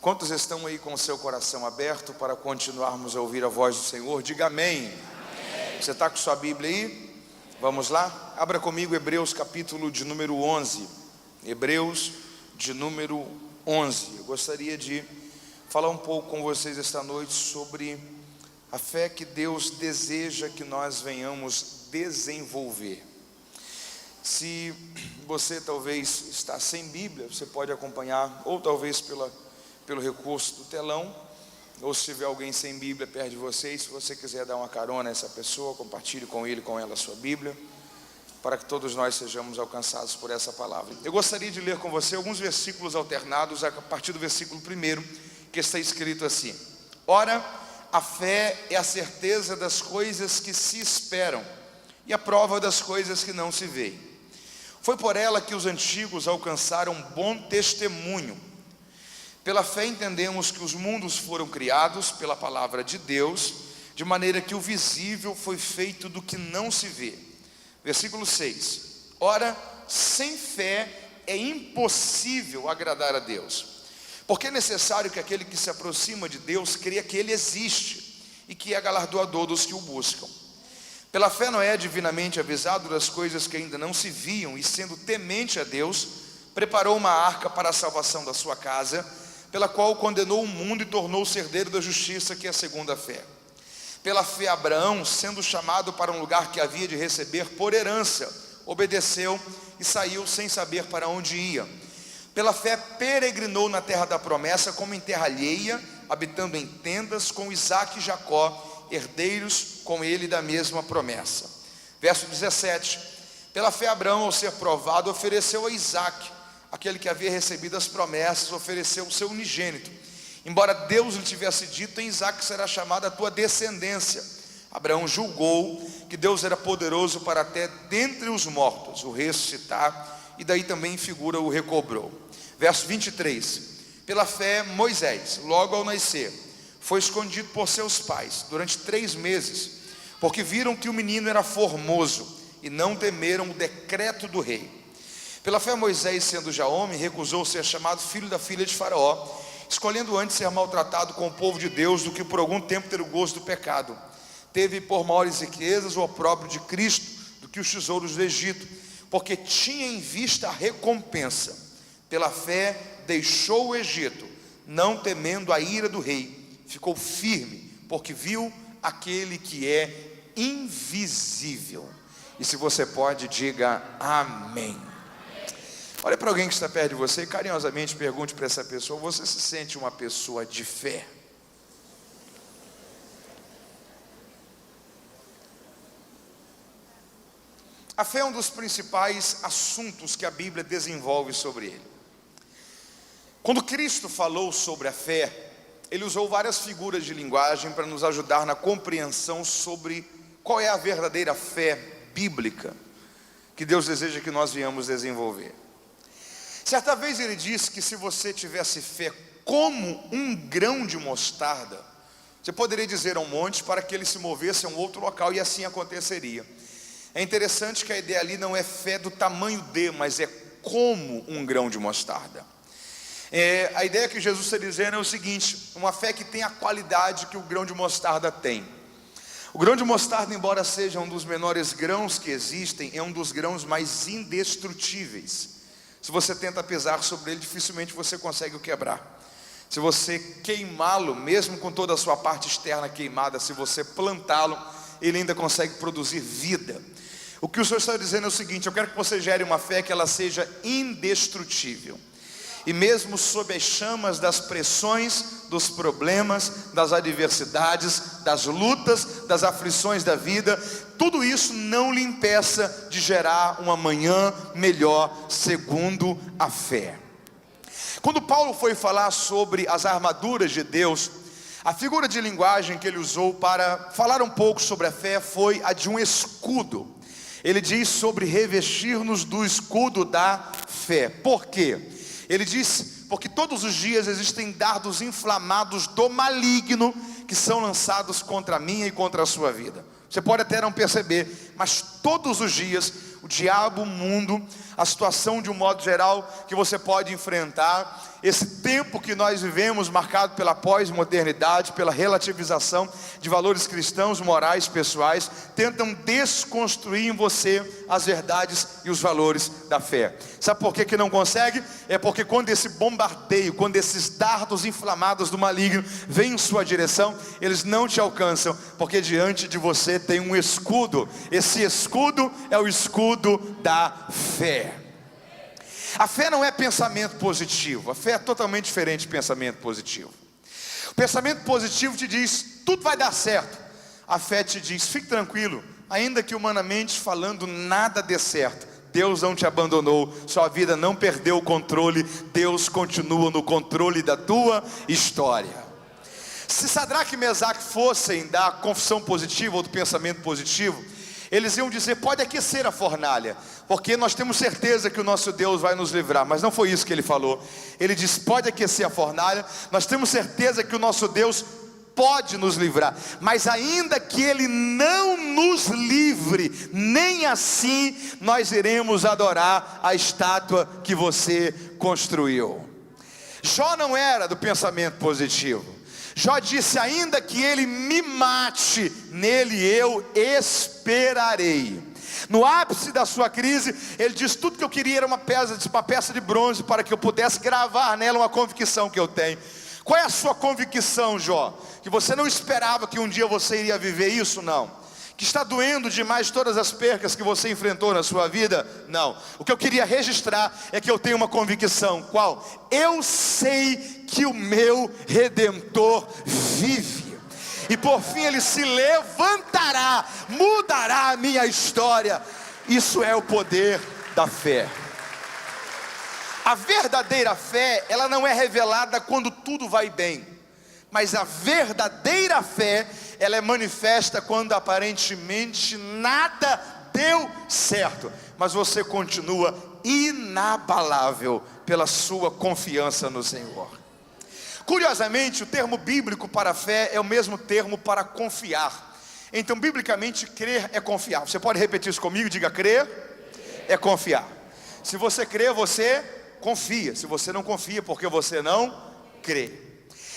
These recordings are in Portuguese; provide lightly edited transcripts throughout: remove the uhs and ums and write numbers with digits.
Quantos estão aí com o seu coração aberto para continuarmos a ouvir a voz do Senhor? Diga amém. Amém. Você está com sua Bíblia aí? Vamos lá? Abra comigo Hebreus capítulo de número 11. Hebreus de número 11. Eu gostaria de falar um pouco com vocês esta noite sobre a fé que Deus deseja que nós venhamos desenvolver. Se você talvez está sem Bíblia, você pode acompanhar, ou talvez pelo recurso do telão, ou se tiver alguém sem Bíblia perto de você, se você quiser dar uma carona a essa pessoa, compartilhe com ele, com ela a sua Bíblia, para que todos nós sejamos alcançados por essa palavra. Eu gostaria de ler com você alguns versículos alternados a partir do versículo 1, que está escrito assim: Ora, a fé é a certeza das coisas que se esperam e a prova das coisas que não se veem. Foi por ela que os antigos alcançaram bom testemunho. Pela fé entendemos que os mundos foram criados pela palavra de Deus, de maneira que o visível foi feito do que não se vê. Versículo 6. Ora, sem fé é impossível agradar a Deus, porque é necessário que aquele que se aproxima de Deus creia que Ele existe e que é galardoador dos que o buscam. Pela fé Noé, divinamente avisado das coisas que ainda não se viam, e sendo temente a Deus, preparou uma arca para a salvação da sua casa, pela qual condenou o mundo e tornou-se herdeiro da justiça, que é a segunda fé. Pela fé Abraão, sendo chamado para um lugar que havia de receber por herança, obedeceu e saiu sem saber para onde ia. Pela fé peregrinou na terra da promessa, como em terra alheia, habitando em tendas com Isaque e Jacó, herdeiros com ele da mesma promessa. Verso 17. Pela fé Abraão, ao ser provado, ofereceu a Isaque, aquele que havia recebido as promessas, ofereceu o seu unigênito, embora Deus lhe tivesse dito: em Isaque será chamada a tua descendência. Abraão julgou que Deus era poderoso para até dentre os mortos o ressuscitar, e daí também em figura o recobrou. Verso 23. Pela fé Moisés, logo ao nascer, foi escondido por seus pais durante 3 meses, porque viram que o menino era formoso e não temeram o decreto do rei. Pela fé Moisés, sendo já homem, recusou ser chamado filho da filha de Faraó, escolhendo antes ser maltratado com o povo de Deus do que por algum tempo ter o gosto do pecado. Teve por maiores riquezas o opróbrio de Cristo do que os tesouros do Egito, porque tinha em vista a recompensa. Pela fé deixou o Egito, não temendo a ira do rei, ficou firme, porque viu aquele que é invisível. E se você pode, diga amém. Olha para alguém que está perto de você e carinhosamente pergunte para essa pessoa: você se sente uma pessoa de fé? A fé é um dos principais assuntos que a Bíblia desenvolve sobre ele. Quando Cristo falou sobre a fé, ele usou várias figuras de linguagem para nos ajudar na compreensão sobre qual é a verdadeira fé bíblica que Deus deseja que nós venhamos desenvolver. Certa vez ele disse que se você tivesse fé como um grão de mostarda, você poderia dizer a um monte para que ele se movesse a um outro local, e assim aconteceria. É interessante que a ideia ali não é fé do tamanho de, mas é como um grão de mostarda. A ideia que Jesus está dizendo é o seguinte: uma fé que tem a qualidade que o grão de mostarda tem. O grão de mostarda, embora seja um dos menores grãos que existem, é um dos grãos mais indestrutíveis. Se você tenta pisar sobre ele, dificilmente você consegue o quebrar. Se você queimá-lo, mesmo com toda a sua parte externa queimada, se você plantá-lo, ele ainda consegue produzir vida. O que o Senhor está dizendo é o seguinte: eu quero que você gere uma fé que ela seja indestrutível. E mesmo sob as chamas das pressões, dos problemas, das adversidades, das lutas, das aflições da vida, tudo isso não lhe impeça de gerar um amanhã melhor, segundo a fé. Quando Paulo foi falar sobre as armaduras de Deus, a figura de linguagem que ele usou para falar um pouco sobre a fé foi a de um escudo. Ele diz sobre revestir-nos do escudo da fé. Por quê? Ele diz: porque todos os dias existem dardos inflamados do maligno que são lançados contra a minha e contra a sua vida. Você pode até não perceber, mas todos os dias o diabo, o mundo, a situação de um modo geral que você pode enfrentar, esse tempo que nós vivemos, marcado pela pós-modernidade, pela relativização de valores cristãos, morais, pessoais, tentam desconstruir em você as verdades e os valores da fé. Sabe por que não consegue? É porque quando esse bombardeio, quando esses dardos inflamados do maligno vêm em sua direção, eles não te alcançam, porque diante de você tem um escudo. Esse escudo é o escudo da fé. A fé não é pensamento positivo. A fé é totalmente diferente de pensamento positivo. O pensamento positivo te diz, tudo vai dar certo. A fé te diz, fique tranquilo, ainda que humanamente falando nada dê certo, Deus não te abandonou, sua vida não perdeu o controle, Deus continua no controle da tua história. Se Sadraque e Mesaque fossem da confissão positiva ou do pensamento positivo, eles iam dizer, pode aquecer a fornalha, porque nós temos certeza que o nosso Deus vai nos livrar. Mas não foi isso que ele falou. Ele disse, pode aquecer a fornalha, nós temos certeza que o nosso Deus pode nos livrar, mas ainda que Ele não nos livre, nem assim nós iremos adorar a estátua que você construiu. Jó não era do pensamento positivo. Jó disse, ainda que ele me mate, nele eu esperarei. No ápice da sua crise, ele disse, tudo que eu queria era uma peça de bronze, para que eu pudesse gravar nela uma convicção que eu tenho. Qual é a sua convicção, Jó? Que você não esperava que um dia você iria viver isso? Não. Que está doendo demais todas as percas que você enfrentou na sua vida? Não. O que eu queria registrar é que eu tenho uma convicção. Qual? Eu sei que o meu Redentor vive, e por fim Ele se levantará, mudará a minha história. Isso é o poder da fé. A verdadeira fé, ela não é revelada quando tudo vai bem, mas a verdadeira fé, ela é manifesta quando aparentemente nada deu certo, mas você continua inabalável pela sua confiança no Senhor. Curiosamente, o termo bíblico para fé é o mesmo termo para confiar. Então, biblicamente, crer é confiar. Você pode repetir isso comigo? Diga, crer é confiar. Se você crê, você confia. Se você não confia, porque você não crê.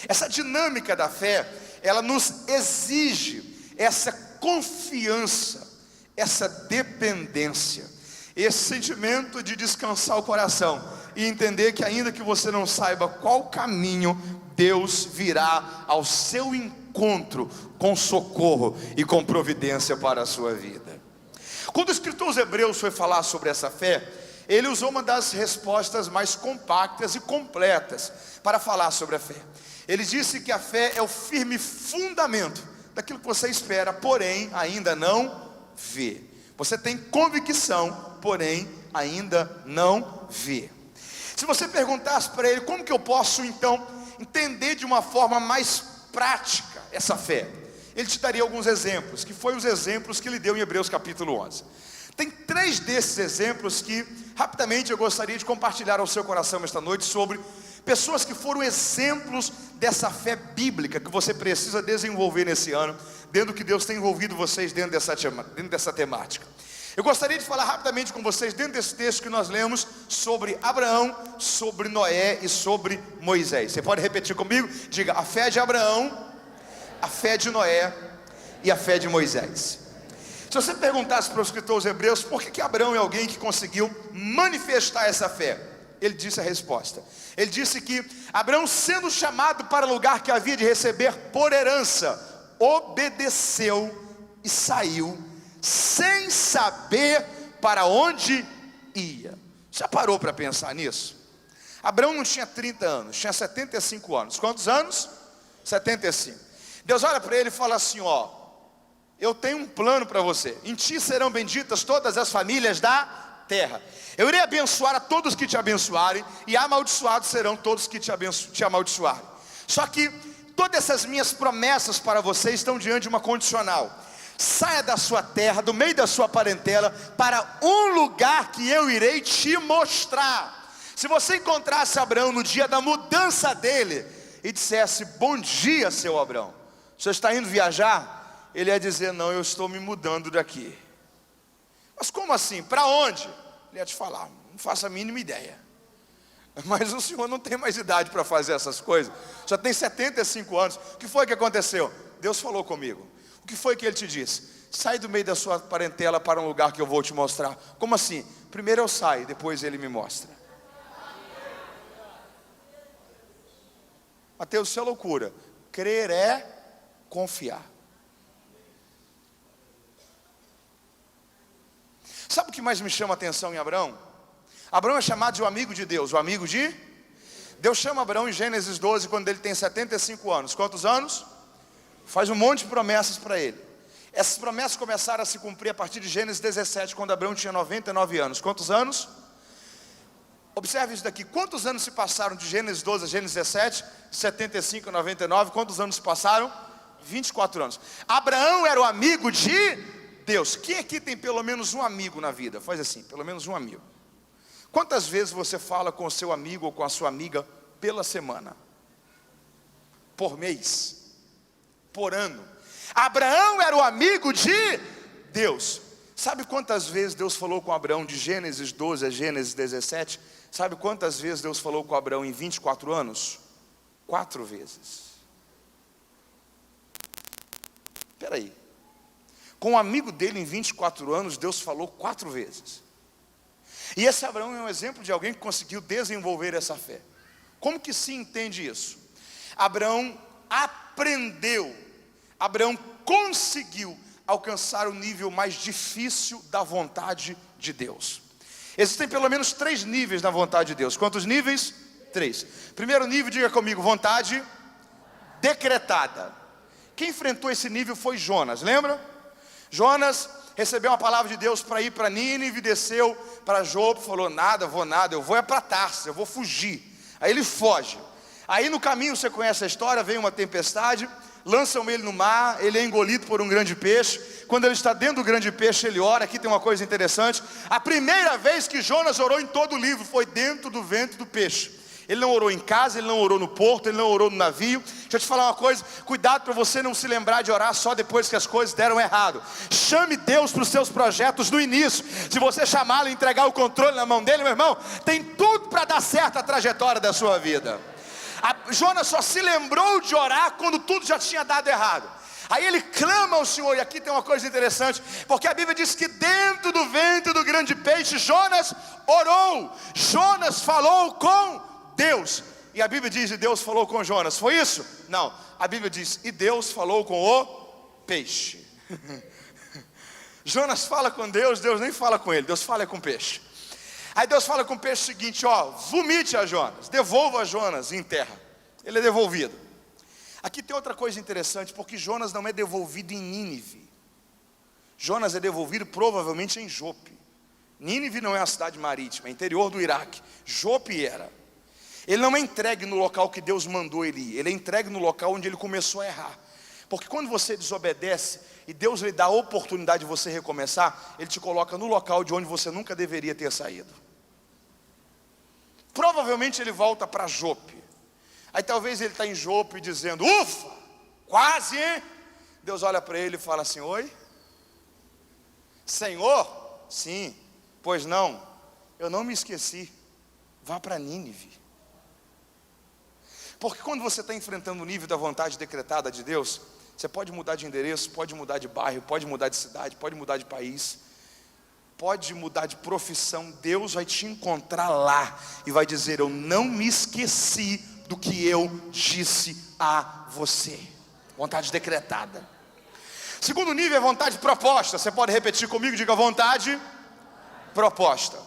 Essa dinâmica da fé, ela nos exige essa confiança, essa dependência, esse sentimento de descansar o coração e entender que ainda que você não saiba qual caminho, Deus virá ao seu encontro com socorro e com providência para a sua vida. Quando o escritor aos Hebreus foi falar sobre essa fé, ele usou uma das respostas mais compactas e completas para falar sobre a fé. Ele disse que a fé é o firme fundamento daquilo que você espera, porém ainda não vê. Você tem convicção, porém ainda não vê. Se você perguntasse para ele, como que eu posso então entender de uma forma mais prática essa fé? Ele te daria alguns exemplos, que foi os exemplos que ele deu em Hebreus capítulo 11. Tem 3 desses exemplos que rapidamente eu gostaria de compartilhar ao seu coração esta noite, sobre pessoas que foram exemplos dessa fé bíblica que você precisa desenvolver nesse ano, dentro do que Deus tem envolvido vocês dentro dessa temática. Eu gostaria de falar rapidamente com vocês, dentro desse texto que nós lemos, sobre Abraão, sobre Noé e sobre Moisés. Você pode repetir comigo? Diga, a fé de Abraão, a fé de Noé e a fé de Moisés. Se você perguntasse para os escritores hebreus, por que Abraão é alguém que conseguiu manifestar essa fé? Ele disse a resposta. Ele disse que Abraão, sendo chamado para o lugar que havia de receber por herança, obedeceu e saiu, sem saber para onde ia. Já parou para pensar nisso? Abraão não tinha 30 anos, tinha 75 anos. Quantos anos? 75. Deus olha para ele e fala assim, ó, eu tenho um plano para você. Em ti serão benditas todas as famílias da terra. Eu irei abençoar a todos que te abençoarem, e amaldiçoados serão todos que te amaldiçoarem. Só que todas essas minhas promessas para você estão diante de uma condicional. Saia da sua terra, do meio da sua parentela, para um lugar que eu irei te mostrar. Se você encontrasse Abraão no dia da mudança dele e dissesse, bom dia, seu Abraão, o senhor está indo viajar? Ele ia dizer, não, eu estou me mudando daqui. Mas como assim? Para onde? Ele ia te falar, não faço a mínima ideia. Mas o senhor não tem mais idade para fazer essas coisas. Já tem 75 anos. O que foi que aconteceu? Deus falou comigo. O que foi que ele te disse? Sai do meio da sua parentela para um lugar que eu vou te mostrar. Como assim? Primeiro eu saio, depois ele me mostra. Mateus, isso é loucura. Crer é confiar. Sabe o que mais me chama a atenção em Abraão? Abraão é chamado de o amigo de Deus. O amigo de Deus chama Abraão em Gênesis 12, quando ele tem 75 anos. Quantos anos? Faz um monte de promessas para ele. Essas promessas começaram a se cumprir a partir de Gênesis 17, quando Abraão tinha 99 anos. Quantos anos? Observe isso daqui. Quantos anos se passaram de Gênesis 12 a Gênesis 17? 75 a 99. Quantos anos se passaram? 24 anos. Abraão era o amigo de Deus. Quem aqui tem pelo menos um amigo na vida? Faz assim, pelo menos um amigo. Quantas vezes você fala com o seu amigo ou com a sua amiga pela semana? Por mês? Por ano? Abraão era o amigo de Deus. Sabe quantas vezes Deus falou com Abraão de Gênesis 12 a Gênesis 17? Sabe quantas vezes Deus falou com Abraão em 24 anos? 4 vezes. Espera aí. Com um amigo dele em 24 anos, Deus falou 4 vezes. E esse Abraão é um exemplo de alguém que conseguiu desenvolver essa fé. Como que se entende isso? Abraão aprendeu, Abraão conseguiu alcançar o nível mais difícil da vontade de Deus. Existem pelo menos 3 níveis na vontade de Deus. Quantos níveis? 3. Primeiro nível, diga comigo, vontade decretada. Quem enfrentou esse nível foi Jonas, lembra? Jonas recebeu uma palavra de Deus para ir para Nínive, desceu para Jope, falou, nada, eu vou é para Tarso, eu vou fugir. Aí ele foge. Aí no caminho, você conhece a história, vem uma tempestade, lançam ele no mar, ele é engolido por um grande peixe. Quando ele está dentro do grande peixe, ele ora. Aqui tem uma coisa interessante. A primeira vez que Jonas orou em todo o livro foi dentro do ventre do peixe. Ele não orou em casa, ele não orou no porto, ele não orou no navio. Deixa eu te falar uma coisa, cuidado para você não se lembrar de orar só depois que as coisas deram errado. Chame Deus para os seus projetos no início. Se você chamá-lo e entregar o controle na mão dele, meu irmão, tem tudo para dar certo a trajetória da sua vida. Jonas só se lembrou de orar quando tudo já tinha dado errado. Aí ele clama ao Senhor, e aqui tem uma coisa interessante, porque a Bíblia diz que dentro do ventre do grande peixe, Jonas orou. Jonas falou com Deus, e a Bíblia diz, e Deus falou com Jonas, foi isso? Não, a Bíblia diz, e Deus falou com o peixe. Jonas fala com Deus, Deus nem fala com ele, Deus fala com o peixe. Aí Deus fala com o peixe o seguinte, ó, vomite a Jonas, devolva a Jonas em terra. Ele é devolvido. Aqui tem outra coisa interessante, porque Jonas não é devolvido em Nínive. Jonas é devolvido provavelmente em Jope. Nínive não é uma cidade marítima, é interior do Iraque. Jope era. Ele não é entregue no local que Deus mandou ele ir. Ele é entregue no local onde ele começou a errar. Porque quando você desobedece e Deus lhe dá a oportunidade de você recomeçar, Ele te coloca no local de onde você nunca deveria ter saído. Provavelmente ele volta para Jope. Aí talvez ele está em Jope dizendo, ufa, quase, hein? Deus olha para ele e fala assim, oi? Senhor? Sim. Pois não, eu não me esqueci. Vá para Nínive. Porque quando você está enfrentando o nível da vontade decretada de Deus, você pode mudar de endereço, pode mudar de bairro, pode mudar de cidade, pode mudar de país, pode mudar de profissão. Deus vai te encontrar lá e vai dizer, eu não me esqueci do que eu disse a você. Vontade decretada. Segundo nível é vontade proposta. Você pode repetir comigo, diga vontade proposta.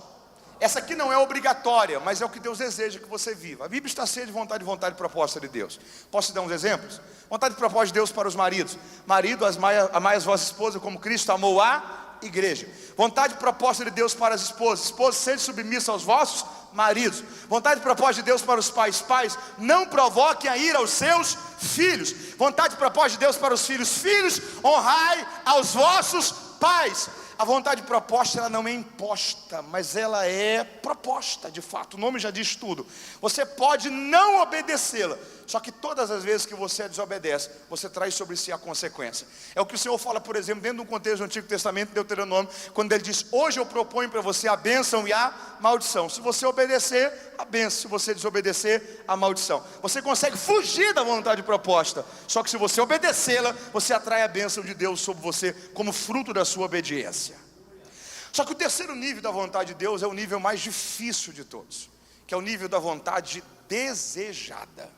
Essa aqui não é obrigatória, mas é o que Deus deseja que você viva. A Bíblia está cheia de vontade proposta de Deus. Posso te dar uns exemplos? Vontade proposta de Deus para os maridos. Marido, amai as vossas esposas como Cristo amou a igreja. Vontade proposta de Deus para as esposas. Esposas, sejam submissas aos vossos maridos. Vontade proposta de Deus para os pais. Pais, não provoquem a ira aos seus filhos. Vontade proposta de Deus para os filhos. Filhos, honrai aos vossos pais. A vontade proposta, ela não é imposta, mas ela é proposta, de fato, o nome já diz tudo. Você pode não obedecê-la, só que todas as vezes que você desobedece, você traz sobre si a consequência. É o que o Senhor fala, por exemplo, dentro de um contexto do Antigo Testamento, Deuteronômio, quando Ele diz, hoje eu proponho para você a bênção e a maldição. Se você obedecer, a bênção. Se você desobedecer, a maldição. Você consegue fugir da vontade proposta, só que se você obedecê-la, você atrai a bênção de Deus sobre você, como fruto da sua obediência. Só que o terceiro nível da vontade de Deus é o nível mais difícil de todos, que é o nível da vontade desejada.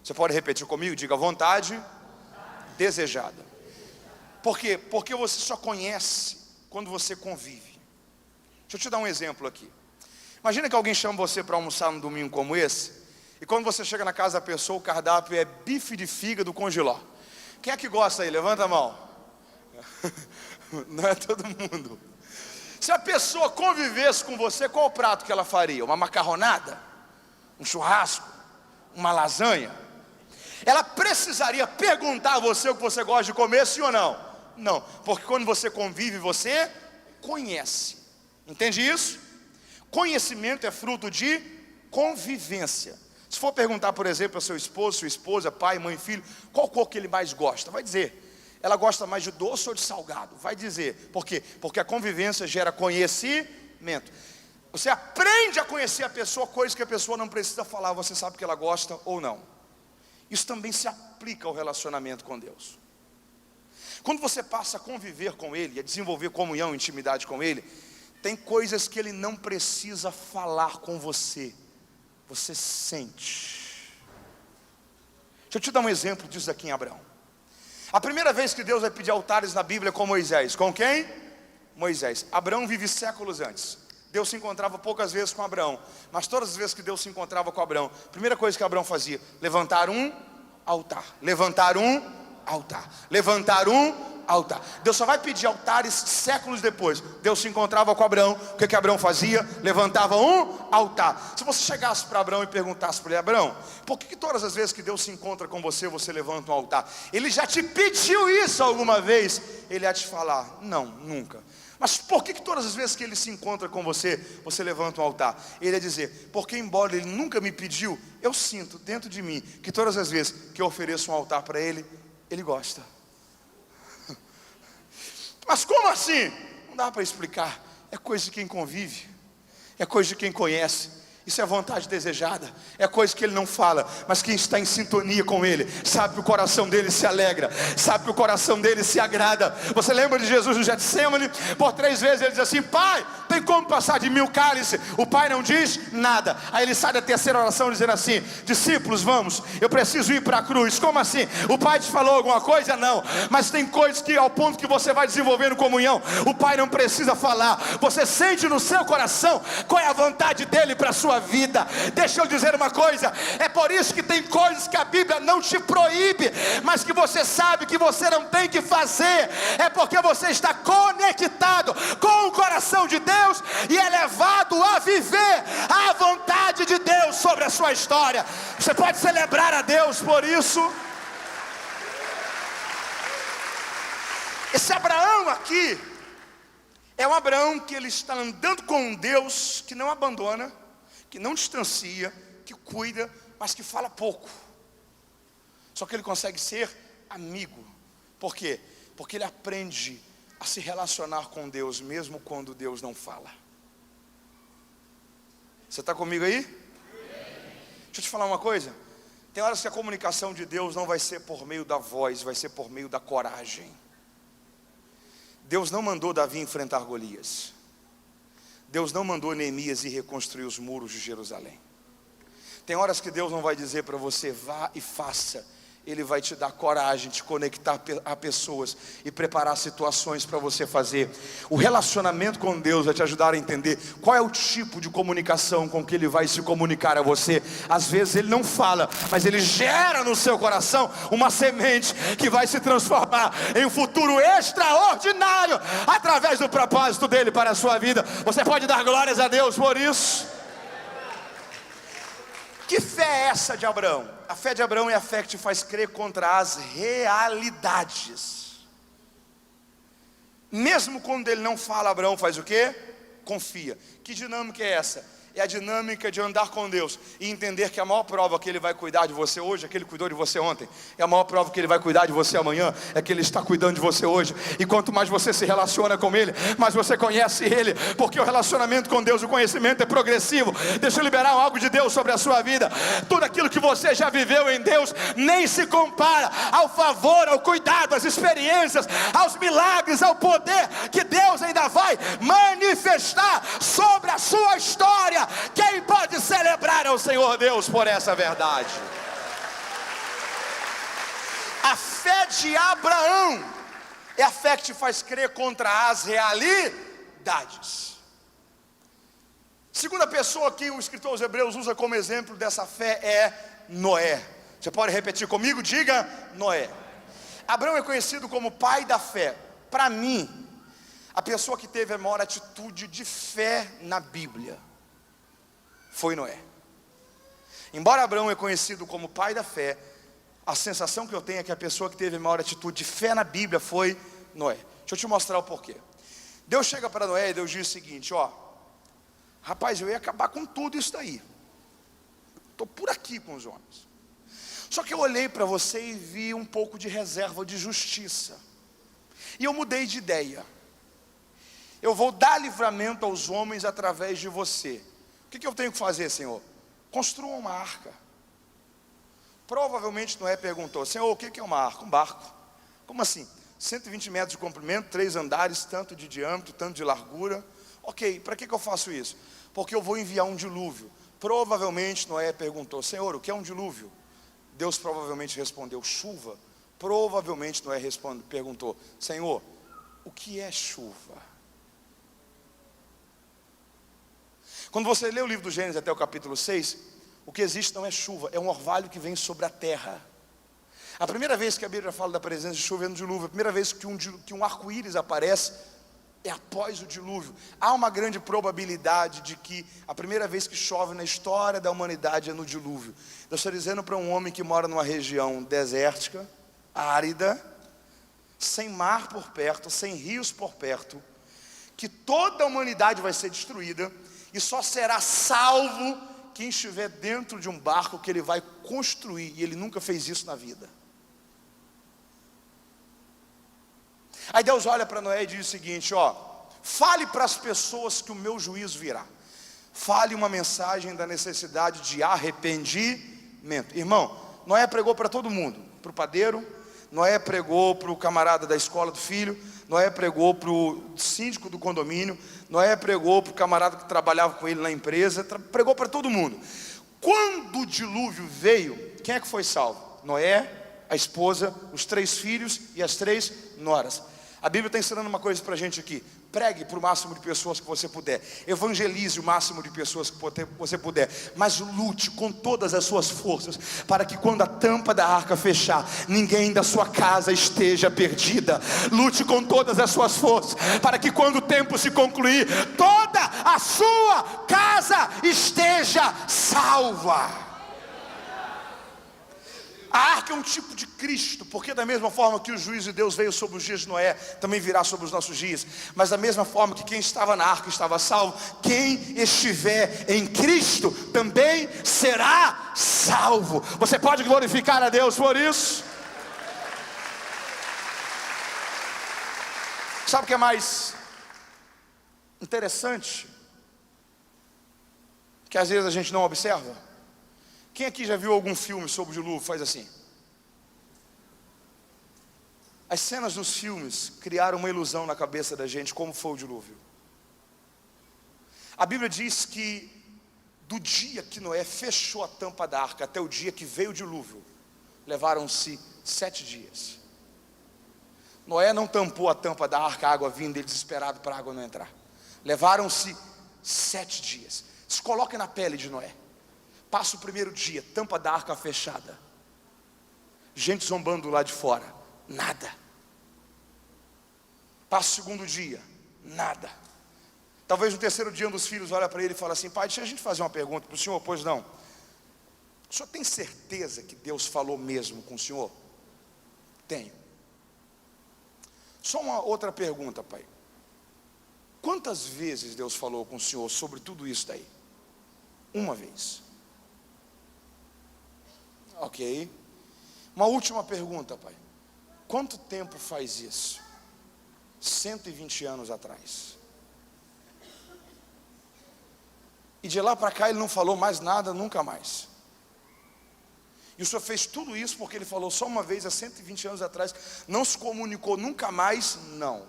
Você pode repetir comigo? Diga: vontade desejada. Por quê? Porque você só conhece quando você convive. Deixa eu te dar um exemplo aqui. Imagina que alguém chama você para almoçar num domingo como esse, e quando você chega na casa da pessoa, o cardápio é bife de fígado com jiló. Quem é que gosta aí? Levanta a mão. Não é todo mundo. Se a pessoa convivesse com você, qual o prato que ela faria? Uma macarronada? Um churrasco? Uma lasanha? Ela precisaria perguntar a você o que você gosta de comer, sim ou não? Não, porque quando você convive, você conhece. Entende isso? Conhecimento é fruto de convivência. Se for perguntar, por exemplo, ao seu esposo, sua esposa, pai, mãe, filho, qual cor que ele mais gosta? Vai dizer: ela gosta mais de doce ou de salgado? Vai dizer. Por quê? Porque a convivência gera conhecimento. Você aprende a conhecer a pessoa, coisas que a pessoa não precisa falar, você sabe que ela gosta ou não. Isso também se aplica ao relacionamento com Deus. Quando você passa a conviver com Ele, a desenvolver comunhão, intimidade com Ele, tem coisas que Ele não precisa falar com você, você sente. Deixa eu te dar um exemplo disso aqui em Abraão. A primeira vez que Deus vai pedir altares na Bíblia é com Moisés. Com quem? Moisés. Abraão vive séculos antes. Deus se encontrava poucas vezes com Abraão, mas todas as vezes que Deus se encontrava com Abraão, a primeira coisa que Abraão fazia: levantar um altar. Levantar um altar. Levantar um altar. Deus só vai pedir altares séculos depois. Deus se encontrava com Abraão. O que Abraão fazia? Levantava um altar. Se você chegasse para Abraão e perguntasse para ele: Abraão, por que todas as vezes que Deus se encontra com você, você levanta um altar? Ele já te pediu isso alguma vez? Ele ia te falar: não, nunca. Mas por que todas as vezes que Ele se encontra com você, você levanta um altar? Ele ia dizer: porque embora Ele nunca me pediu, eu sinto dentro de mim que todas as vezes que eu ofereço um altar para Ele, Ele gosta. Mas como assim? Não dá para explicar. É coisa de quem convive, é coisa de quem conhece. Isso é vontade desejada. É coisa que Ele não fala, mas quem está em sintonia com Ele sabe que o coração dele se alegra, sabe que o coração dele se agrada. Você lembra de Jesus no Getsemane? Por 3 vezes ele diz assim: Pai, tem como passar de mim o cálice? O Pai não diz nada. Aí ele sai da terceira oração dizendo assim: discípulos, vamos, eu preciso ir para a cruz. Como assim? O Pai te falou alguma coisa? Não. Mas tem coisas que ao ponto que você vai desenvolvendo comunhão, o Pai não precisa falar. Você sente no seu coração qual é a vontade dele para a sua vida. Deixa eu dizer uma coisa: é por isso que tem coisas que a Bíblia não te proíbe, mas que você sabe que você não tem que fazer. É porque você está conectado com o coração de Deus e é levado a viver a vontade de Deus sobre a sua história. Você pode celebrar a Deus por isso. Esse Abraão aqui é um Abraão que ele está andando com um Deus que não abandona, que não distancia, que cuida, mas que fala pouco. Só que ele consegue ser amigo. Por quê? Porque ele aprende a se relacionar com Deus, mesmo quando Deus não fala. Você está comigo aí? Deixa eu te falar uma coisa. Tem horas que a comunicação de Deus não vai ser por meio da voz, vai ser por meio da coragem. Deus não mandou Davi enfrentar Golias. Deus não mandou Neemias ir reconstruir os muros de Jerusalém. Tem horas que Deus não vai dizer para você: vá e faça. Ele vai te dar coragem, te conectar a pessoas e preparar situações para você fazer. O relacionamento com Deus vai te ajudar a entender qual é o tipo de comunicação com que Ele vai se comunicar a você. Às vezes Ele não fala, mas Ele gera no seu coração uma semente que vai se transformar em um futuro extraordinário através do propósito dEle para a sua vida. Você pode dar glórias a Deus por isso? Que fé é essa de Abraão? A fé de Abraão é a fé que te faz crer contra as realidades. Mesmo quando ele não fala, Abraão faz o quê? Confia. Que dinâmica é essa? é a dinâmica de andar com Deus e entender que a maior prova que Ele vai cuidar de você hoje é que Ele cuidou de você ontem, e a maior prova que Ele vai cuidar de você amanhã é que Ele está cuidando de você hoje. E quanto mais você se relaciona com Ele, mais você conhece Ele, porque o relacionamento com Deus, o conhecimento é progressivo. Deixa eu liberar algo de Deus sobre a sua vida. Tudo aquilo que você já viveu em Deus nem se compara ao favor, ao cuidado, às experiências, aos milagres, ao poder que Deus ainda vai manifestar sobre a sua história. Quem pode celebrar ao Senhor Deus por essa verdade? A fé de Abraão é a fé que te faz crer contra as realidades. Segunda pessoa que o escritor aos Hebreus usa como exemplo dessa fé é Noé. Você pode repetir comigo? Diga: Noé. Abraão é conhecido como pai da fé. Para mim, a pessoa que teve a maior atitude de fé na Bíblia foi Noé. Embora Abraão é conhecido como pai da fé, a sensação que eu tenho é que a pessoa que teve a maior atitude de fé na Bíblia foi Noé. Deixa eu te mostrar o porquê. Deus chega para Noé e Deus diz o seguinte: rapaz, eu ia acabar com tudo isso daí. Estou por aqui com os homens. Só que eu olhei para você e vi um pouco de reserva de justiça. E eu mudei de ideia. Eu vou dar livramento aos homens através de você. O que eu tenho que fazer, Senhor? Construa uma arca. Provavelmente Noé perguntou: Senhor, o que é uma arca? Um barco. Como assim? 120 metros de comprimento, 3 andares, tanto de diâmetro, tanto de largura. Ok, para que eu faço isso? Porque eu vou enviar um dilúvio. Provavelmente Noé perguntou: Senhor, o que é um dilúvio? Deus provavelmente respondeu: chuva. Provavelmente Noé perguntou: Senhor, o que é chuva? Quando você lê o livro do Gênesis até o capítulo 6, o que existe não é chuva, é um orvalho que vem sobre a terra. A primeira vez que a Bíblia fala da presença de chuva é no dilúvio. A primeira vez que um arco-íris aparece é após o dilúvio. Há uma grande probabilidade de que a primeira vez que chove na história da humanidade é no dilúvio. Eu estou dizendo para um homem que mora numa região desértica, árida, sem mar por perto, sem rios por perto, que toda a humanidade vai ser destruída e só será salvo quem estiver dentro de um barco que ele vai construir, e ele nunca fez isso na vida. Aí Deus olha para Noé e diz o seguinte: fale para as pessoas que o meu juízo virá. Fale uma mensagem da necessidade de arrependimento. Irmão, Noé pregou para todo mundo, para o padeiro, Noé pregou para o camarada da escola do filho, Noé pregou para o síndico do condomínio, Noé pregou para o camarada que trabalhava com ele na empresa, pregou para todo mundo. Quando o dilúvio veio, quem é que foi salvo? Noé, a esposa, os 3 filhos e as 3 noras. A Bíblia está ensinando uma coisa para a gente aqui: pregue para o máximo de pessoas que você puder, evangelize o máximo de pessoas que você puder, mas lute com todas as suas forças, para que quando a tampa da arca fechar, ninguém da sua casa esteja perdida. Lute com todas as suas forças, para que quando o tempo se concluir, toda a sua casa esteja salva. A arca é um tipo de Cristo, porque da mesma forma que o juízo de Deus veio sobre os dias de Noé, também virá sobre os nossos dias. Mas da mesma forma que quem estava na arca estava salvo, quem estiver em Cristo também será salvo. Você pode glorificar a Deus por isso? Sabe o que é mais interessante? Que às vezes a gente não observa. Quem aqui já viu algum filme sobre o dilúvio? Faz assim. As cenas dos filmes criaram uma ilusão na cabeça da gente como foi o dilúvio. A Bíblia diz que do dia que Noé fechou a tampa da arca até o dia que veio o dilúvio, levaram-se 7 dias. Noé não tampou a tampa da arca, a água vindo, ele desesperado para a água não entrar. Levaram-se 7 dias. Se coloque na pele de Noé. Passa o primeiro dia, tampa da arca fechada, gente zombando lá de fora, nada. Passa o segundo dia, nada. Talvez no terceiro dia um dos filhos olha para ele e fala assim: pai, deixa a gente fazer uma pergunta para o senhor. Pois não. O senhor tem certeza que Deus falou mesmo com o senhor? Tenho. Só uma outra pergunta, pai. Quantas vezes Deus falou com o senhor sobre tudo isso daí? Uma vez. Ok. Uma última pergunta, pai. Quanto tempo faz isso? 120 anos atrás. E de lá para cá ele não falou mais nada, nunca mais. E o Senhor fez tudo isso porque ele falou só uma vez há 120 anos atrás. Não se comunicou nunca mais? Não.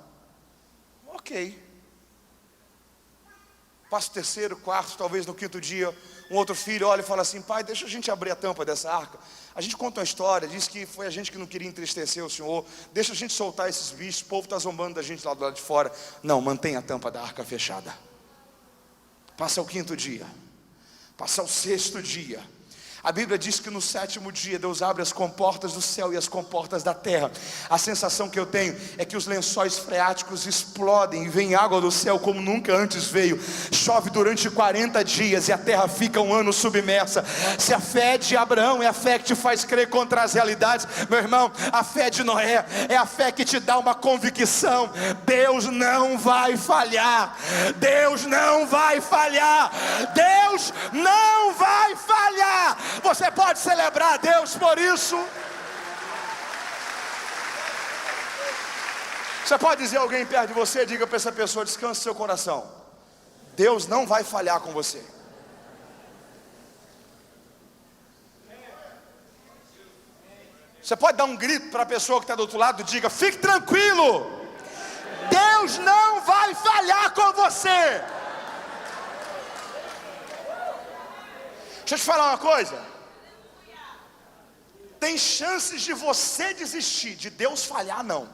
Ok. Passa o terceiro, quarto, talvez no quinto dia, um outro filho olha e fala assim: pai, deixa a gente abrir a tampa dessa arca. A gente conta uma história, diz que foi a gente que não queria entristecer o Senhor. Deixa a gente soltar esses bichos, o povo está zombando da gente lá do lado de fora. Não, mantenha a tampa da arca fechada. Passa o quinto dia, passa o sexto dia. A Bíblia diz que no sétimo dia Deus abre as comportas do céu e as comportas da terra. A sensação que eu tenho é que os lençóis freáticos explodem e vem água do céu como nunca antes veio. Chove durante 40 dias e a terra fica um ano submersa. Se a fé de Abraão é a fé que te faz crer contra as realidades, meu irmão, a fé de Noé é a fé que te dá uma convicção: Deus não vai falhar. Deus não vai falhar. Deus não vai falhar. Você pode celebrar a Deus por isso. Você pode dizer a alguém perto de você, diga para essa pessoa: descanse seu coração, Deus não vai falhar com você. Você pode dar um grito para a pessoa que está do outro lado, diga: fique tranquilo, Deus não vai falhar com você. Deixa eu te falar uma coisa. Tem chances de você desistir, de Deus falhar não.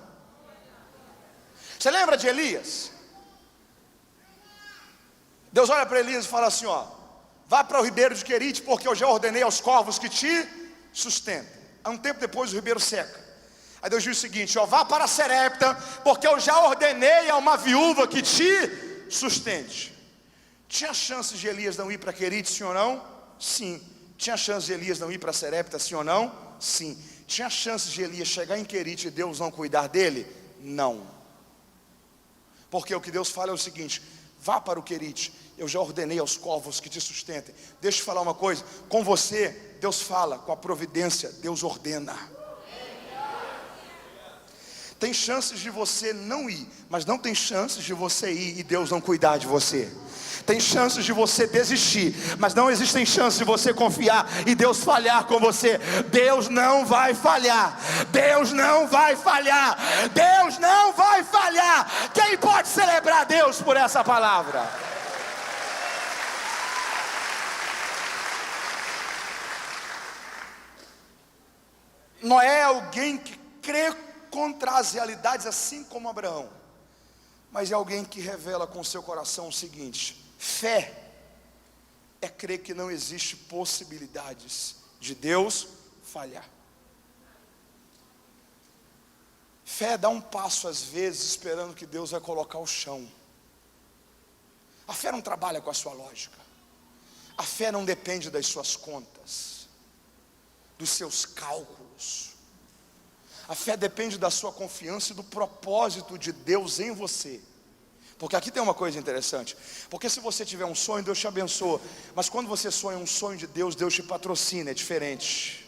Você lembra de Elias? Deus olha para Elias e fala assim: ó, vá para o ribeiro de Querite, porque eu já ordenei aos corvos que te sustentem. Há um tempo depois o ribeiro seca. Aí Deus diz o seguinte: ó, vá para Serepta, porque eu já ordenei a uma viúva que te sustente. Tinha chances de Elias não ir para Querite, sim ou não? Sim. Tinha chance de Elias não ir para Serepta, sim ou não? Sim. Tinha chances de Elias chegar em Querite e Deus não cuidar dele? Não. Porque o que Deus fala é o seguinte: vá para o Querite, eu já ordenei aos corvos que te sustentem. Deixa eu te falar uma coisa: com você Deus fala, com a providência Deus ordena. Tem chances de você não ir, mas não tem chances de você ir e Deus não cuidar de você. Tem chances de você desistir, mas não existem chances de você confiar e Deus falhar com você. Deus não vai falhar. Deus não vai falhar. Deus não vai falhar. Quem pode celebrar Deus por essa palavra? Noé é alguém que crê contra as realidades, assim como Abraão, mas é alguém que revela com seu coração o seguinte: fé é crer que não existe possibilidades de Deus falhar. Fé é dar um passo às vezes esperando que Deus vai colocar o chão. A fé não trabalha com a sua lógica. A fé não depende das suas contas, dos seus cálculos. A fé depende da sua confiança e do propósito de Deus em você. Porque aqui tem uma coisa interessante. Porque se você tiver um sonho, Deus te abençoa. Mas quando você sonha um sonho de Deus, Deus te patrocina, é diferente.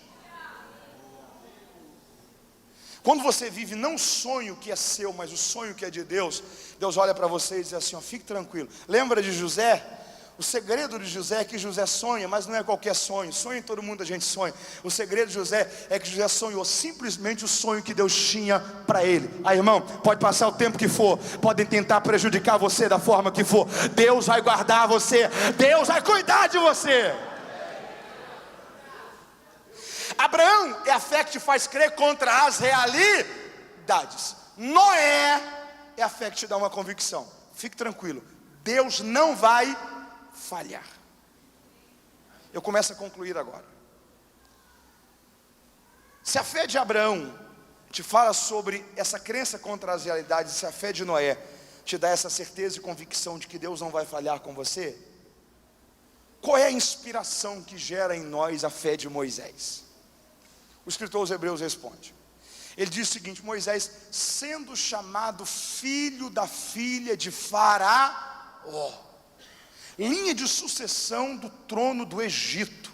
Quando você vive não o sonho que é seu, mas o sonho que é de Deus, Deus olha para você e diz assim: ó, fique tranquilo. Lembra de José? O segredo de José é que José sonha, mas não é qualquer sonho. Sonho todo mundo, a gente sonha. O segredo de José é que José sonhou simplesmente o sonho que Deus tinha para ele. Aí, irmão, pode passar o tempo que for, podem tentar prejudicar você da forma que for, Deus vai guardar você, Deus vai cuidar de você. Abraão é a fé que te faz crer contra as realidades. Noé é a fé que te dá uma convicção. Fique tranquilo, Deus não vai falhar. Eu começo a concluir agora. Se a fé de Abraão te fala sobre essa crença contra as realidades, se a fé de Noé te dá essa certeza e convicção de que Deus não vai falhar com você, qual é a inspiração que gera em nós a fé de Moisés? O escritor aos Hebreus responde. Ele diz o seguinte: Moisés, sendo chamado filho da filha de Faraó, linha de sucessão do trono do Egito,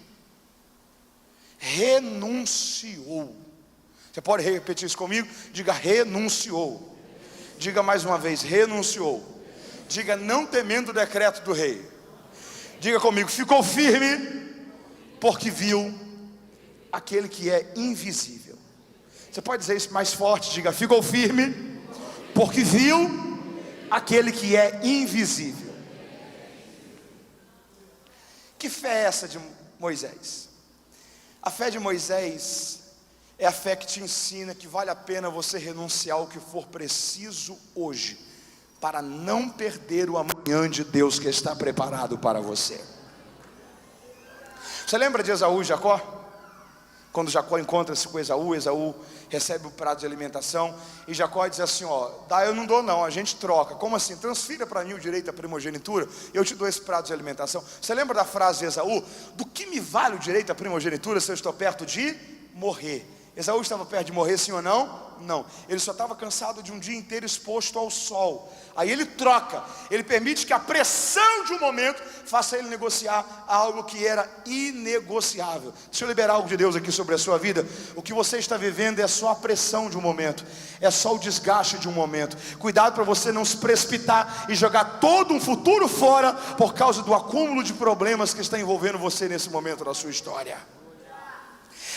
renunciou. Você pode repetir isso comigo? Diga: renunciou. Diga mais uma vez: renunciou. Diga: não temendo o decreto do rei. Diga comigo: ficou firme, porque viu aquele que é invisível. Você pode dizer isso mais forte? Diga: ficou firme, porque viu aquele que é invisível. Que fé é essa de Moisés? A fé de Moisés é a fé que te ensina que vale a pena você renunciar ao que for preciso hoje, para não perder o amanhã de Deus que está preparado para você. Você lembra de Esaú e Jacó? Quando Jacó encontra-se com Esaú, Esaú recebe o prato de alimentação, e Jacó diz assim: ó, dá, eu não dou não, a gente troca. Como assim? Transfira para mim o direito à primogenitura, eu te dou esse prato de alimentação. Você lembra da frase de Esaú? Do que me vale o direito à primogenitura se eu estou perto de morrer? Esaú estava perto de morrer, sim ou não? Não, ele só estava cansado de um dia inteiro exposto ao sol. Aí ele troca, ele permite que a pressão de um momento faça ele negociar algo que era inegociável. Deixa eu liberar algo de Deus aqui sobre a sua vida. O que você está vivendo é só a pressão de um momento, é só o desgaste de um momento. Cuidado para você não se precipitar e jogar todo um futuro fora por causa do acúmulo de problemas que está envolvendo você nesse momento da sua história.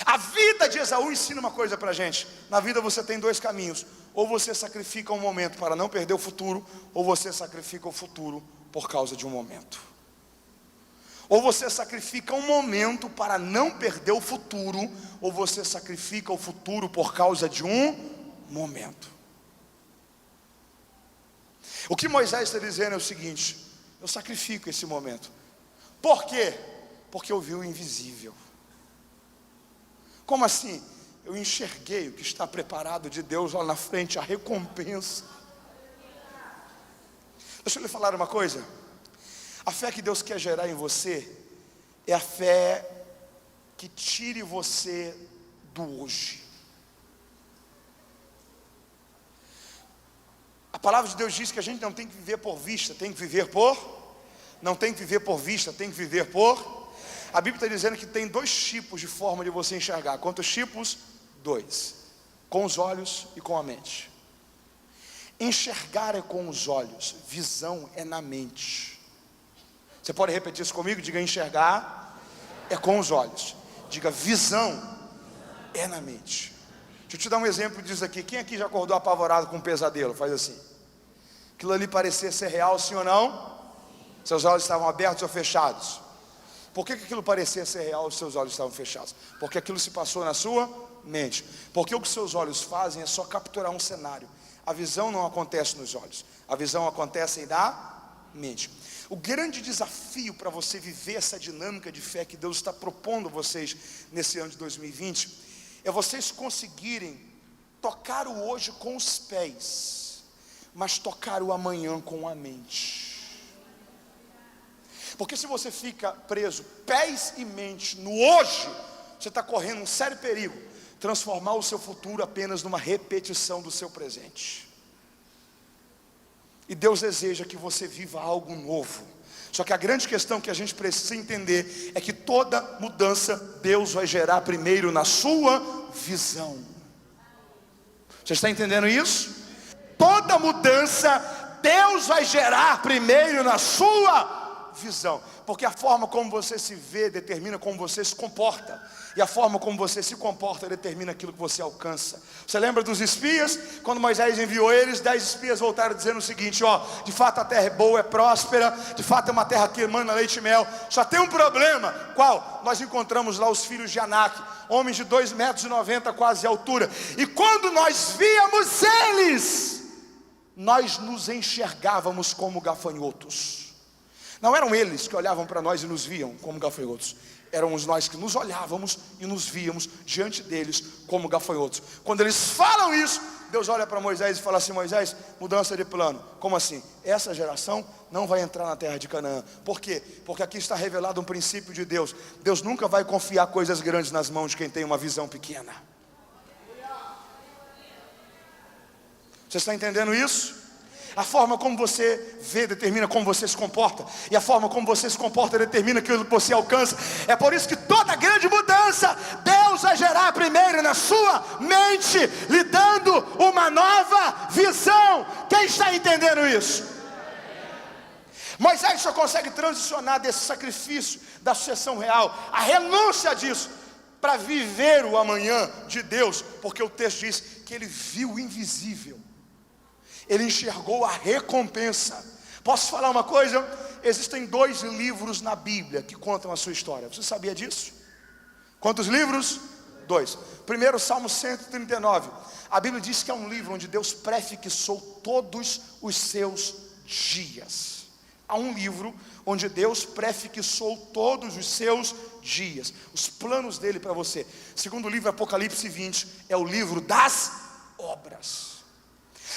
A vida de Esaú ensina uma coisa para a gente: na vida você tem dois caminhos: ou você sacrifica um momento para não perder o futuro, ou você sacrifica o futuro por causa de um momento. Ou você sacrifica um momento para não perder o futuro, ou você sacrifica o futuro por causa de um momento. O que Moisés está dizendo é o seguinte: eu sacrifico esse momento. Por quê? Porque eu vi o invisível. Como assim? Eu enxerguei o que está preparado de Deus lá na frente, a recompensa. Deixa eu lhe falar uma coisa: a fé que Deus quer gerar em você é a fé que tire você do hoje. A palavra de Deus diz que a gente não tem que viver por vista, tem que viver por... Não tem que viver por vista, tem que viver por... A Bíblia está dizendo que tem dois tipos de forma de você enxergar. Quantos tipos? Dois: com os olhos e com a mente. Enxergar é com os olhos, visão é na mente. Você pode repetir isso comigo? Diga: enxergar é com os olhos. Diga: visão é na mente. Deixa eu te dar um exemplo disso aqui. Quem aqui já acordou apavorado com um pesadelo? Faz assim. Aquilo ali parecia ser real, sim ou não? Seus olhos estavam abertos ou fechados? Por que aquilo parecia ser real e os seus olhos estavam fechados? Porque aquilo se passou na sua mente. Porque o que seus olhos fazem é só capturar um cenário. A visão não acontece nos olhos, a visão acontece na mente. O grande desafio para você viver essa dinâmica de fé que Deus está propondo a vocês nesse ano de 2020 é vocês conseguirem tocar o hoje com os pés, mas tocar o amanhã com a mente. Porque se você fica preso, pés e mente, no hoje, você está correndo um sério perigo, transformar o seu futuro apenas numa repetição do seu presente. E Deus deseja que você viva algo novo. Só que a grande questão que a gente precisa entender é que toda mudança Deus vai gerar primeiro na sua visão. Você está entendendo isso? Toda mudança Deus vai gerar primeiro na sua visão, porque a forma como você se vê determina como você se comporta, e a forma como você se comporta determina aquilo que você alcança. Você lembra dos espias? Quando Moisés enviou eles, 10 espias voltaram dizendo o seguinte: ó, de fato a terra é boa, é próspera, de fato é uma terra que emana leite e mel, só tem um problema. Qual? Nós encontramos lá os filhos de Anak, homens de 2,90 metros quase de altura, e quando nós víamos eles, nós nos enxergávamos como gafanhotos. Não eram eles que olhavam para nós e nos viam como gafanhotos, éramos nós que nos olhávamos e nos víamos diante deles como gafanhotos. Quando eles falam isso, Deus olha para Moisés e fala assim: Moisés, mudança de plano. Como assim? Essa geração não vai entrar na terra de Canaã. Por quê? Porque aqui está revelado um princípio de Deus. Deus nunca vai confiar coisas grandes nas mãos de quem tem uma visão pequena. Você está entendendo isso? A forma como você vê determina como você se comporta, e a forma como você se comporta determina aquilo que você alcança. É por isso que toda grande mudança Deus vai gerar primeiro na sua mente, lhe dando uma nova visão. Quem está entendendo isso? Moisés só consegue transicionar desse sacrifício da sucessão real, a renúncia disso, para viver o amanhã de Deus, porque o texto diz que ele viu o invisível, ele enxergou a recompensa. Posso falar uma coisa? Existem 2 livros na Bíblia que contam a sua história. Você sabia disso? Quantos livros? 2. Primeiro, Salmo 139. A Bíblia diz que é um livro onde Deus prefixou todos os seus dias. Há um livro onde Deus prefixou todos os seus dias, os planos dele para você. Segundo livro, Apocalipse 20, é o livro das obras.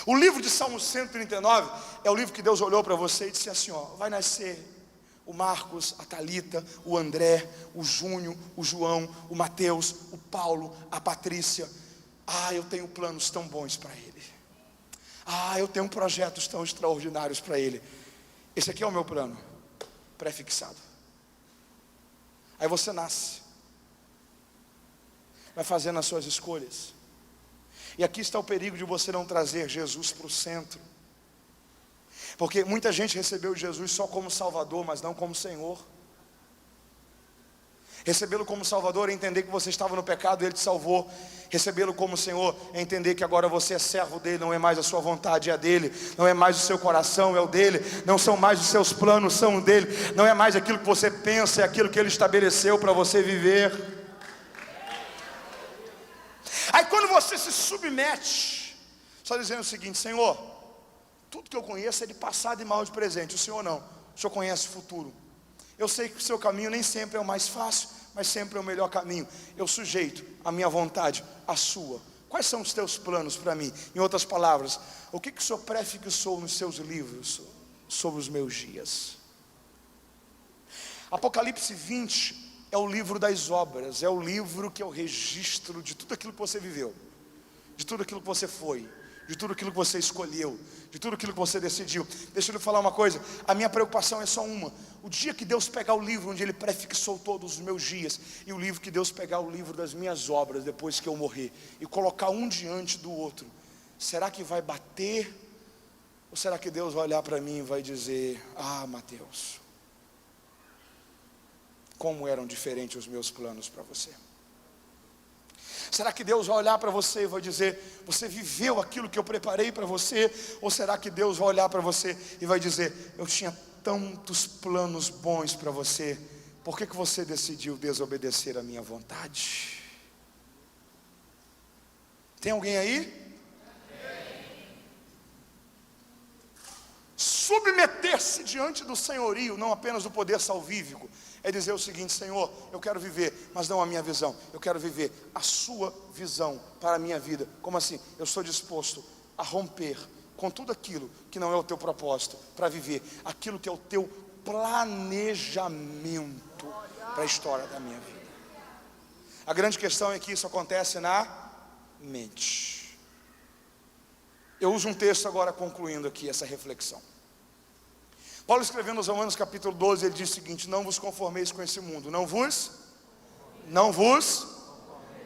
O livro de Salmo 139 é o livro que Deus olhou para você e disse assim: ó, vai nascer o Marcos, a Thalita, o André, o Júnior, o João, o Mateus, o Paulo, a Patrícia. Eu tenho planos tão bons para ele. Eu tenho projetos tão extraordinários para ele. Esse aqui é o meu plano, pré-fixado. Aí você nasce, vai fazendo as suas escolhas. E aqui está o perigo de você não trazer Jesus para o centro. Porque muita gente recebeu Jesus só como Salvador, mas não como Senhor. Recebê-lo como Salvador é entender que você estava no pecado e Ele te salvou. Recebê-lo como Senhor é entender que agora você é servo dEle, não é mais a sua vontade, é a dEle. Não é mais o seu coração, é o dEle. Não são mais os seus planos, são o dEle. Não é mais aquilo que você pensa, é aquilo que Ele estabeleceu para você viver. Aí quando você se submete, só dizendo o seguinte: Senhor, tudo que eu conheço é de passado e mal de presente. O Senhor não, o Senhor conhece o futuro. Eu sei que o seu caminho nem sempre é o mais fácil, mas sempre é o melhor caminho. Eu sujeito a minha vontade à sua. Quais são os teus planos para mim? Em outras palavras, o que o Senhor prefixou nos seus livros sobre os meus dias? Apocalipse 20 é o livro das obras, é o livro que é o registro de tudo aquilo que você viveu, de tudo aquilo que você foi, de tudo aquilo que você escolheu, de tudo aquilo que você decidiu. Deixa eu lhe falar uma coisa, a minha preocupação é só uma: o dia que Deus pegar o livro onde Ele prefixou todos os meus dias, e o livro que Deus pegar o livro das minhas obras depois que eu morrer, e colocar um diante do outro, será que vai bater? Ou será que Deus vai olhar para mim e vai dizer: Mateus, como eram diferentes os meus planos para você? Será que Deus vai olhar para você e vai dizer: você viveu aquilo que eu preparei para você? Ou será que Deus vai olhar para você e vai dizer: eu tinha tantos planos bons para você, por que você decidiu desobedecer a minha vontade? Tem alguém aí? Submeter-se diante do senhorio, não apenas do poder salvífico, é dizer o seguinte: Senhor, eu quero viver, mas não a minha visão, eu quero viver a sua visão para a minha vida. Como assim? Eu estou disposto a romper com tudo aquilo que não é o teu propósito, para viver aquilo que é o teu planejamento para a história da minha vida. A grande questão é que isso acontece na mente. Eu uso um texto agora concluindo aqui essa reflexão. Paulo, escrevendo aos Romanos capítulo 12, ele diz o seguinte: não vos conformeis com esse mundo, não vos,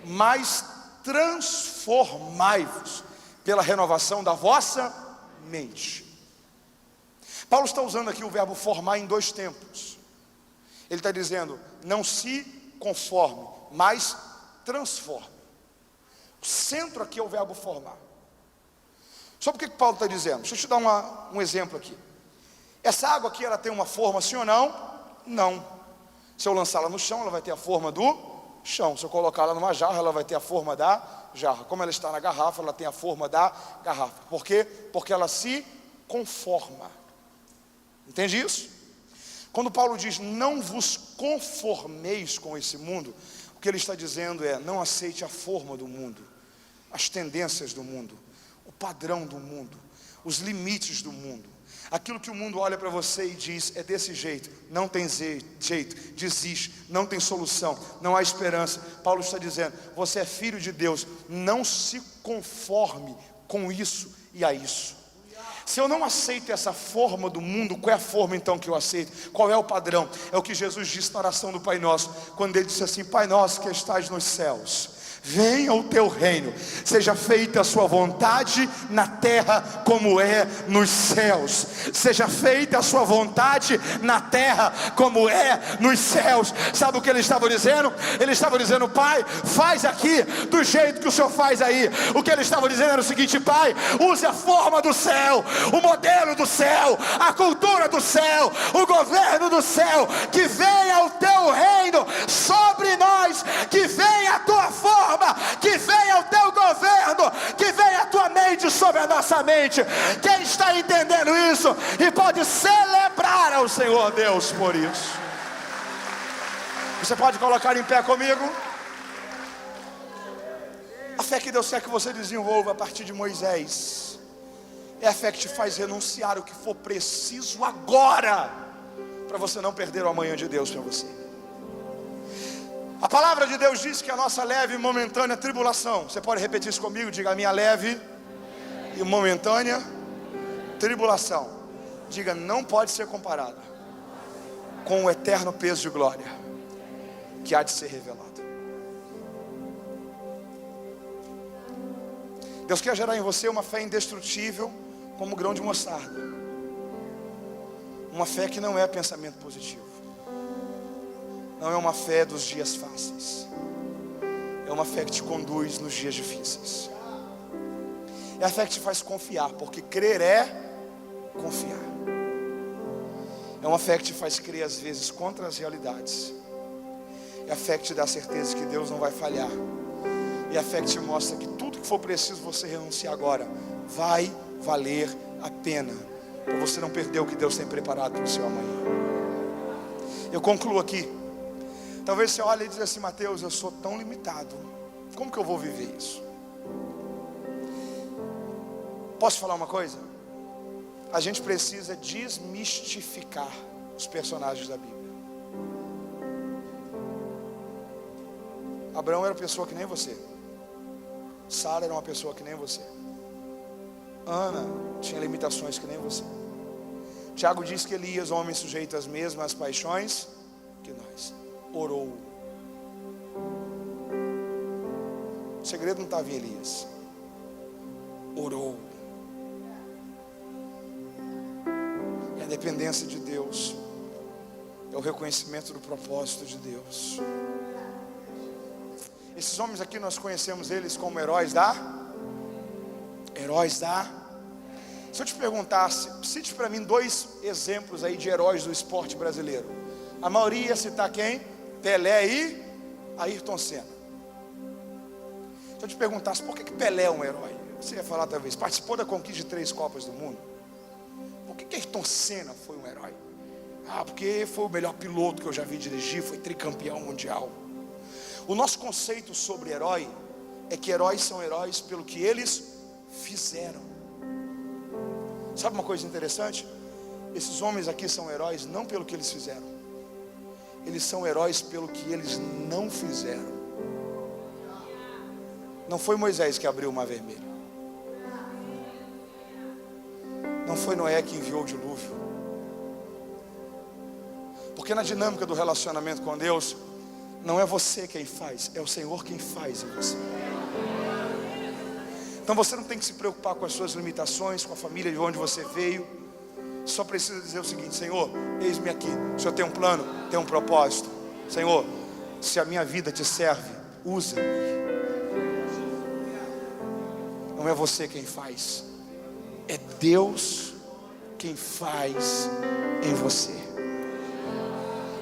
mas transformai-vos pela renovação da vossa mente. Paulo está usando aqui o verbo formar em 2 tempos. Ele está dizendo: não se conforme, mas transforme. O centro aqui é o verbo formar. Sabe o que Paulo está dizendo? Deixa eu te dar um exemplo aqui. Essa água aqui, ela tem uma forma, sim ou não? Não. Se eu lançá-la no chão, ela vai ter a forma do chão. Se eu colocá-la numa jarra, ela vai ter a forma da jarra. Como ela está na garrafa, ela tem a forma da garrafa. Por quê? Porque ela se conforma. Entende isso? Quando Paulo diz: não vos conformeis com esse mundo, o que ele está dizendo é: não aceite a forma do mundo, as tendências do mundo, o padrão do mundo, os limites do mundo. Aquilo que o mundo olha para você e diz: é desse jeito, não tem jeito, desiste, não tem solução, não há esperança. Paulo está dizendo: você é filho de Deus, não se conforme com isso e a isso. Se eu não aceito essa forma do mundo, qual é a forma então que eu aceito? Qual é o padrão? É o que Jesus disse na oração do Pai Nosso, quando ele disse assim: Pai nosso que estás nos céus, venha o teu reino, seja feita a sua vontade na terra como é nos céus. Seja feita a sua vontade na terra como é nos céus. Sabe o que ele estava dizendo? Ele estava dizendo: Pai, faz aqui do jeito que o Senhor faz aí. O que ele estava dizendo era o seguinte: Pai, use a forma do céu, o modelo do céu, a cultura do céu, o governo do céu. Que venha o teu reino sobre nós, que venha a tua forma, que venha o teu governo, que venha a tua mente sobre a nossa mente. Quem está entendendo isso e pode celebrar ao Senhor Deus por isso? Você pode colocar em pé comigo? A fé que Deus quer que você desenvolva a partir de Moisés é a fé que te faz renunciar o que for preciso agora, para você não perder o amanhã de Deus para você. A palavra de Deus diz que a nossa leve e momentânea tribulação, você pode repetir isso comigo? Diga: a minha leve e momentânea tribulação, diga, não pode ser comparada com o eterno peso de glória que há de ser revelado. Deus quer gerar em você uma fé indestrutível como grão de mostarda, uma fé que não é pensamento positivo, não é uma fé dos dias fáceis, é uma fé que te conduz nos dias difíceis. É a fé que te faz confiar, porque crer é confiar. É uma fé que te faz crer às vezes contra as realidades. É a fé que te dá a certeza que Deus não vai falhar. É a fé que te mostra que tudo que for preciso você renunciar agora vai valer a pena, para você não perder o que Deus tem preparado para o seu amanhã. Eu concluo aqui. Talvez você olhe e diz assim: Mateus, eu sou tão limitado, como que eu vou viver isso? Posso falar uma coisa? A gente precisa desmistificar os personagens da Bíblia. Abraão era uma pessoa que nem você. Sara era uma pessoa que nem você. Ana tinha limitações que nem você. Tiago diz que Elias, homem sujeito às mesmas paixões que nós, orou. O segredo não estava em Elias. Orou. É a dependência de Deus, é o reconhecimento do propósito de Deus. Esses homens aqui nós conhecemos eles como heróis da. Se eu te perguntasse, cite para mim 2 exemplos aí de heróis do esporte brasileiro. A maioria ia citar quem? Pelé e Ayrton Senna. Se eu te perguntasse por que Pelé é um herói, você ia falar talvez, participou da conquista de 3 Copas do Mundo. Por que Ayrton Senna foi um herói? Porque foi o melhor piloto que eu já vi dirigir, foi tricampeão mundial. O nosso conceito sobre herói é que heróis são heróis pelo que eles fizeram. Sabe uma coisa interessante? Esses homens aqui são heróis não pelo que eles fizeram, eles são heróis pelo que eles não fizeram. Não foi Moisés que abriu o Mar Vermelho, não foi Noé que enviou o dilúvio. Porque na dinâmica do relacionamento com Deus, não é você quem faz, é o Senhor quem faz em você. Então você não tem que se preocupar com as suas limitações, com a família de onde você veio. Só precisa dizer o seguinte: Senhor, eis-me aqui. O Senhor tem um plano, tem um propósito. Senhor, se a minha vida te serve, usa-me. Não é você quem faz, é Deus quem faz em você.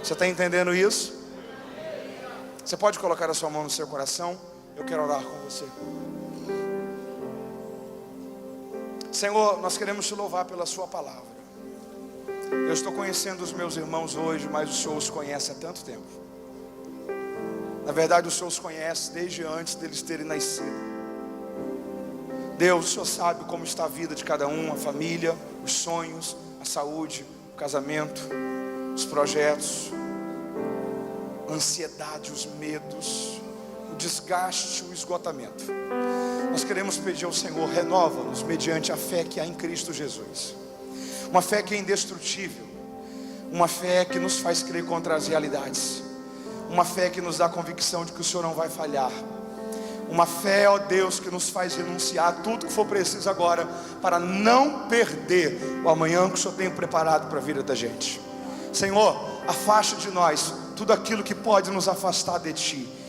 Você está entendendo isso? Você pode colocar a sua mão no seu coração? Eu quero orar com você. Senhor, nós queremos te louvar pela sua palavra. Eu estou conhecendo os meus irmãos hoje, mas o Senhor os conhece há tanto tempo. Na verdade, o Senhor os conhece desde antes deles terem nascido. Deus, o Senhor sabe como está a vida de cada um, a família, os sonhos, a saúde, o casamento, os projetos, a ansiedade, os medos, o desgaste, o esgotamento. nós queremos pedir ao Senhor, renova-nos mediante a fé que há em Cristo Jesus. Uma fé que é indestrutível, uma fé que nos faz crer contra as realidades, uma fé que nos dá a convicção de que o Senhor não vai falhar, uma fé, ó Deus, que nos faz renunciar a tudo que for preciso agora, para não perder o amanhã que o Senhor tem preparado para a vida da gente. Senhor, afasta de nós tudo aquilo que pode nos afastar de Ti.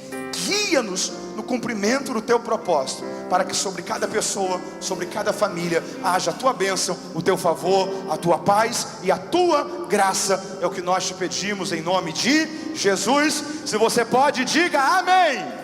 Guia-nos no cumprimento do Teu propósito, para que sobre cada pessoa, sobre cada família, haja a Tua bênção, o Teu favor, a Tua paz e a Tua graça. É o que nós te pedimos em nome de Jesus. Se você pode, diga amém.